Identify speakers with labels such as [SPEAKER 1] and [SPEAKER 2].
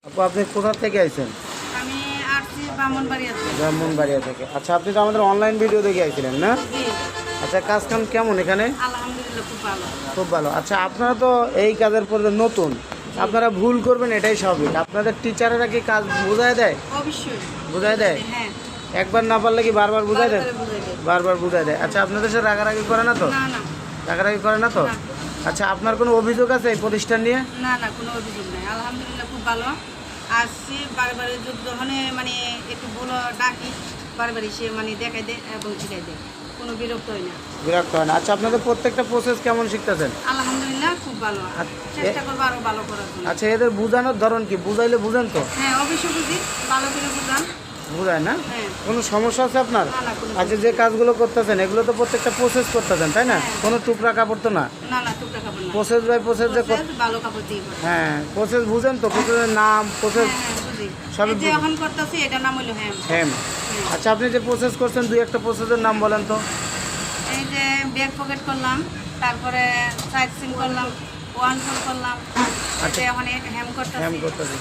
[SPEAKER 1] আপু আপনি কোথা থেকে আইছেন?
[SPEAKER 2] আমি আসছি ব্রাহ্মণবাড়িয়া থেকে।
[SPEAKER 1] ব্রাহ্মণবাড়িয়া থেকে। আচ্ছা, আপনি তো আমাদের অনলাইন ভিডিও দেখে আইছিলেন না?
[SPEAKER 2] জি,
[SPEAKER 1] আচ্ছা, কাজ কাম কেমন এখানে?
[SPEAKER 2] আলহামদুলিল্লাহ খুব ভালো।
[SPEAKER 1] খুব ভালো। আচ্ছা, আপনারা তো এই কাজের পরে নতুন, আপনারা ভুল করবেন এটাই স্বাভাবিক। আপনাদের টিচারেরা কি কাজ বোঝায় দেয়?
[SPEAKER 2] অবশ্যই
[SPEAKER 1] বোঝায় দেয়?
[SPEAKER 2] হ্যাঁ,
[SPEAKER 1] একবার না পারলে কি বারবার বোঝায় দেয়?
[SPEAKER 2] বারবার বুঝাই দেয়।
[SPEAKER 1] বারবার বোঝায় দেয়। আচ্ছা, আপনাদের সাথে রাগারাগি করে না তো?
[SPEAKER 2] না না
[SPEAKER 1] রাগারাগি করে না তো?
[SPEAKER 2] না।
[SPEAKER 1] আচ্ছা, আপনার কোনো অভিযোগ আছে এই প্রতিষ্ঠান নিয়ে?
[SPEAKER 2] না না, কোনো অভিযোগ নাই, আলহামদুলিল্লাহ খুব ভালো। আসছি বারে যখন মানে একটু বলো ডাকি, বারে সে মানে দেখাই দেয় এবং শিখাই দেয়, কোনো বিরক্ত হয় না।
[SPEAKER 1] বিরক্ত হয় না? আচ্ছা, আপনাদের প্রত্যেকটা প্রসেস কেমন শিখতেছেন?
[SPEAKER 2] আলহামদুলিল্লাহ খুব ভালো। চেষ্টা করবো আরো ভালো করার জন্য।
[SPEAKER 1] আচ্ছা, এদের বোঝানোর ধরন কি? বুঝাইলে বুঝেন তো?
[SPEAKER 2] হ্যাঁ, অবশ্যই বুঝি, ভালো করে বুঝান।
[SPEAKER 1] বুঝায় না?
[SPEAKER 2] হ্যাঁ,
[SPEAKER 1] কোনো সমস্যা আছে আপনার?
[SPEAKER 2] না না, কোনো
[SPEAKER 1] আচ্ছা, যে কাজগুলো করতেছেন এগুলো তো প্রত্যেকটা প্রসেস করতেছেন, তাই না?
[SPEAKER 2] হ্যাঁ।
[SPEAKER 1] কোনো টুকরা কাপড় তো না?
[SPEAKER 2] না না, টুকটা কাপড় না,
[SPEAKER 1] প্রসেস বাই প্রসেস যে
[SPEAKER 2] Process ভালো কাপড় দিয়ে করে।
[SPEAKER 1] হ্যাঁ, প্রসেস বুঝেন তো? প্রসেসের নাম, প্রসেস
[SPEAKER 2] হ্যাঁ, বুঝি।
[SPEAKER 1] সবই
[SPEAKER 2] এই যে
[SPEAKER 1] বুঝি।
[SPEAKER 2] এখন করতেছি এটার নাম হলো হ্যাম।
[SPEAKER 1] হ্যাঁ। আচ্ছা, আপনি যে প্রসেস করছেন দুই একটা প্রসেসের নাম বলেন তো।
[SPEAKER 2] এই যে ব্যাক পকেট করলাম, তারপরে সাইড সিম করলাম, ওয়ান ফোল করলাম, এই যে এখন হ্যাম
[SPEAKER 1] হ্যাম
[SPEAKER 2] করতেছি।
[SPEAKER 1] করতেছি।